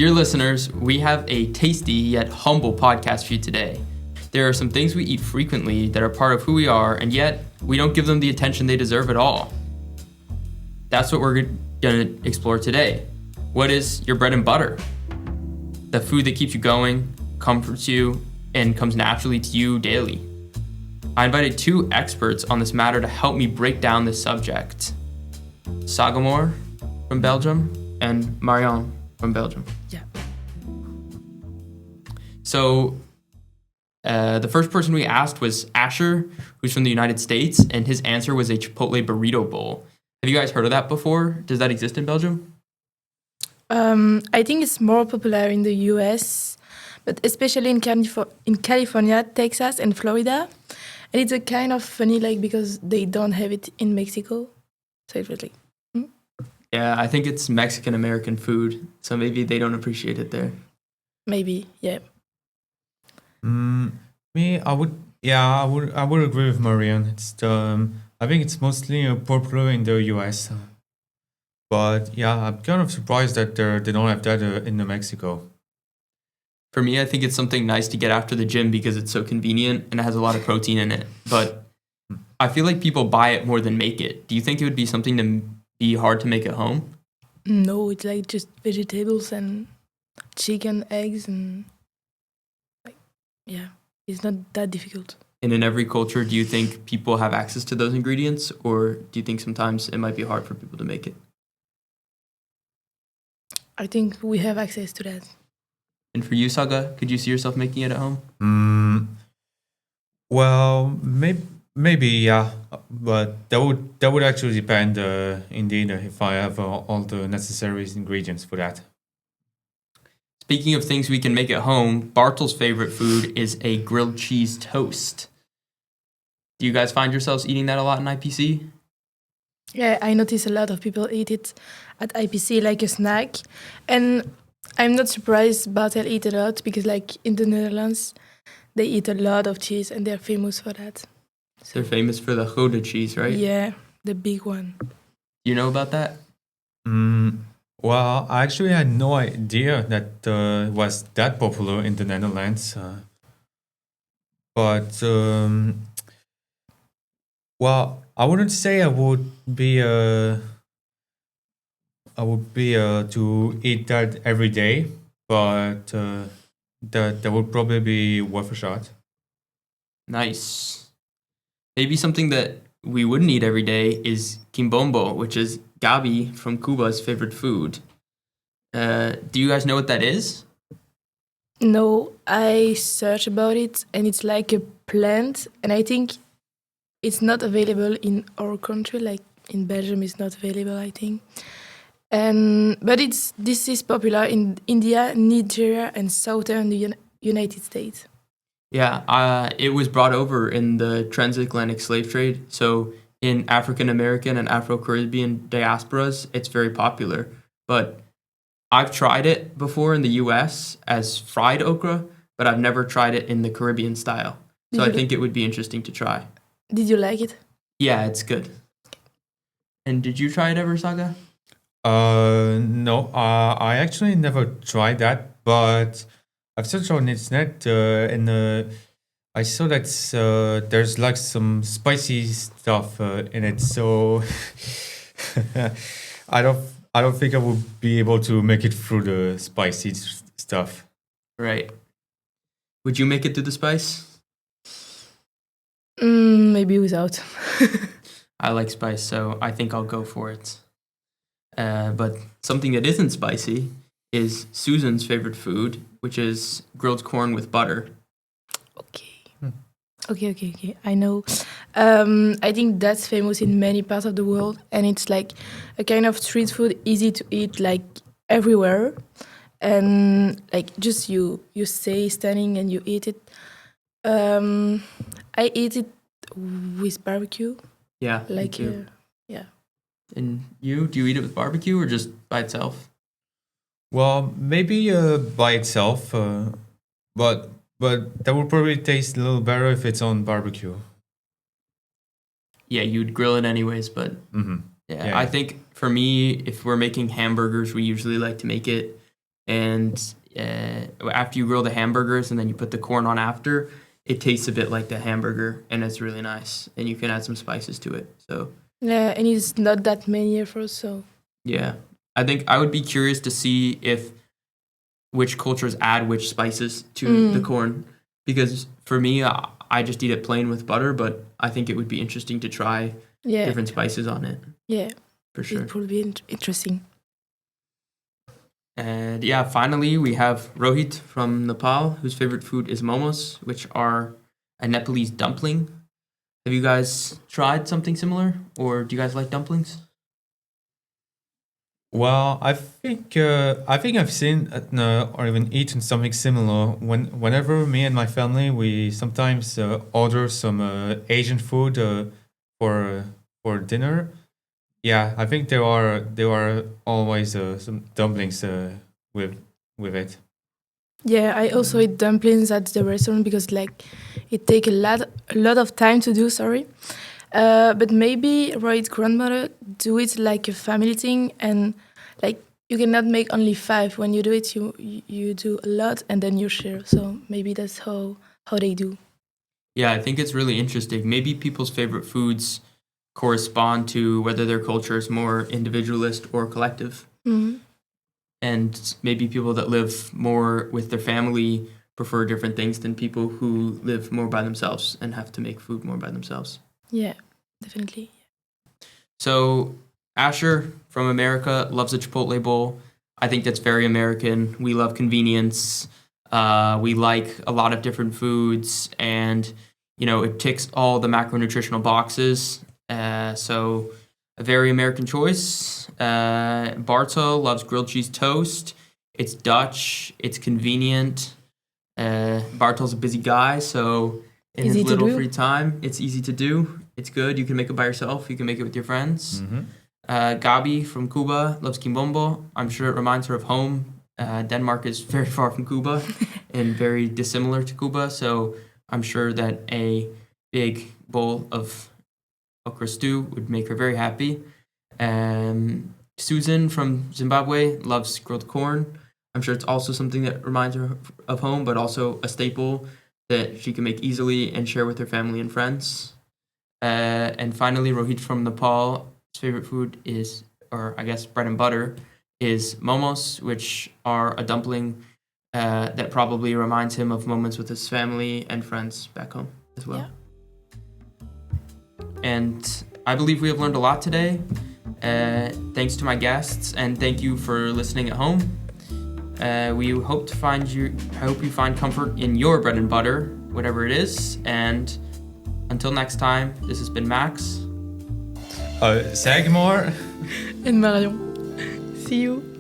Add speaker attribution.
Speaker 1: Dear listeners, we have a tasty yet humble podcast for you today. There are some things we eat frequently that are part of who we are, and yet we don't give them the attention they deserve at all. That's what we're going to explore today. What is your bread and butter? The food that keeps you going, comforts you, and comes naturally to you daily. I invited two experts on this matter to help me break down this subject. Sagamore from Belgium and Marion from Belgium.
Speaker 2: Yeah.
Speaker 1: So the first person we asked was Asher, who's from the United States, and his answer was a Chipotle burrito bowl. Have you guys heard of that before? Does that exist in Belgium?
Speaker 2: I think it's more popular in the US, but especially in California, Texas, and Florida. And it's a kind of funny, because they don't have it in Mexico. So it was like,
Speaker 1: Yeah, I think it's Mexican-American food, so maybe they don't appreciate it there.
Speaker 2: maybe, yeah.
Speaker 3: I would agree with Marian. I think it's mostly popular in the US, but yeah, I'm kind of surprised that they don't have that in New Mexico.
Speaker 1: For me, I think it's something nice to get after the gym because it's so convenient and it has a lot of protein in it. But I feel like people buy it more than make it. Do you think it would be something to be hard to make at home?
Speaker 2: No, it's like just vegetables and chicken, eggs, and it's not that difficult.
Speaker 1: And in every culture, do you think people have access to those ingredients, or do you think sometimes it might be hard for people to make it?
Speaker 2: I think we have access to that.
Speaker 1: And for you, Saga, could you see yourself making it at home?
Speaker 3: Well, maybe yeah, but that would actually depend, indeed, if I have all the necessary ingredients for that.
Speaker 1: Speaking of things we can make at home, Bartel's favorite food is a grilled cheese toast. Do you guys find yourselves eating that a lot in IPC?
Speaker 2: Yeah, I notice a lot of people eat it at IPC like a snack. And I'm not surprised Bartel eat a lot because in the Netherlands, they eat a lot of cheese and they're famous for that.
Speaker 1: They're famous for the Gouda cheese, right?
Speaker 2: Yeah, the big one.
Speaker 1: Do you know about that?
Speaker 3: Well, I actually had no idea that it was that popular in the Netherlands. But well, I wouldn't say I would be to eat that every day, but that would probably be worth a shot.
Speaker 1: Nice. Maybe something that we wouldn't eat every day is quimbombo, which is Gabi from Cuba's favorite food. Do you guys know what that is?
Speaker 2: No, I searched about it and it's like a plant. And I think it's not available in our country, like in Belgium it's not available, I think. But this is popular in India, Nigeria, and southern United States.
Speaker 1: Yeah, it was brought over in the transatlantic slave trade. So in African American and Afro-Caribbean diasporas, it's very popular. But I've tried it before in the US as fried okra, but I've never tried it in the Caribbean style. So I think it would be interesting to try.
Speaker 2: Did you like it?
Speaker 1: Yeah, it's good. And did you try it ever, Saga?
Speaker 3: No, I actually never tried that, but I've searched on the internet and I saw that there's some spicy stuff in it, so I don't think I would be able to make it through the spicy stuff.
Speaker 1: Right. Would you make it through the spice?
Speaker 2: Maybe without.
Speaker 1: I like spice, so I think I'll go for it. But something that isn't spicy is Susan's favorite food, which is grilled corn with butter.
Speaker 2: Okay. I know. I think that's famous in many parts of the world, and it's like a kind of street food, easy to eat, everywhere, and just you stay standing and you eat it. I eat it with barbecue.
Speaker 1: Yeah, me too.
Speaker 2: Yeah.
Speaker 1: And you, do you eat it with barbecue or just by itself?
Speaker 3: Well, maybe by itself, but that would probably taste a little better if it's on barbecue.
Speaker 1: Yeah, you'd grill it anyways, but
Speaker 3: Mm-hmm.
Speaker 1: yeah, I think for me, if we're making hamburgers, we usually like to make it and after you grill the hamburgers and then you put the corn on after, it tastes a bit like the hamburger, and it's really nice. And you can add some spices to it. So
Speaker 2: Yeah, and it's not that many efforts, so
Speaker 1: yeah, I think I would be curious to see if which cultures add which spices to the corn, because for me, I just eat it plain with butter. But I think it would be interesting to try
Speaker 2: yeah,
Speaker 1: different spices on it
Speaker 2: yeah,
Speaker 1: for sure.
Speaker 2: it would be interesting.
Speaker 1: And yeah, finally we have Rohit from Nepal, whose favorite food is momos, which are a Nepalese dumpling. Have you guys tried something similar, or do you guys like dumplings?
Speaker 3: Well, I think I've seen or even eaten something similar. Whenever me and my family, we sometimes order some Asian food for dinner. Yeah, I think there are always some dumplings with it.
Speaker 2: Yeah, I also eat dumplings at the restaurant because like it take a lot of time to do. Sorry, but maybe Roy's grandmother do it like a family thing, and like you cannot make only 5. When you do it, you do a lot and then you share. So maybe that's how they do.
Speaker 1: Yeah, I think it's really interesting. Maybe people's favorite foods correspond to whether their culture is more individualist or collective.
Speaker 2: Mhm.
Speaker 1: And maybe people that live more with their family prefer different things than people who live more by themselves and have to make food more by themselves.
Speaker 2: Yeah, definitely.
Speaker 1: So Asher from America loves a Chipotle bowl. I think that's very American. We love convenience. We like a lot of different foods, and it ticks all the macronutritional boxes. So a very American choice. Bartel loves grilled cheese toast. It's Dutch. It's convenient. Bartel's a busy guy, so in
Speaker 2: Easy
Speaker 1: his
Speaker 2: to
Speaker 1: little
Speaker 2: do.
Speaker 1: free time, it's easy to do. It's good. You can make it by yourself. You can make it with your friends.
Speaker 3: Mm-hmm.
Speaker 1: Gabi from Cuba loves quimbombo. I'm sure it reminds her of home. Denmark is very far from Cuba and very dissimilar to Cuba, so I'm sure that a big bowl of okra stew would make her very happy. Susan from Zimbabwe loves grilled corn. I'm sure it's also something that reminds her of home, but also a staple that she can make easily and share with her family and friends. And finally, Rohit from Nepal, his favorite food is, or I guess bread and butter, is momos, which are a dumpling that probably reminds him of moments with his family and friends back home as well.
Speaker 2: Yeah.
Speaker 1: And I believe we have learned a lot today. Thanks to my guests, and thank you for listening at home. We hope you find comfort in your bread and butter, whatever it is. And until next time, this has been Max.
Speaker 3: Sagmore.
Speaker 2: And Marion. See you.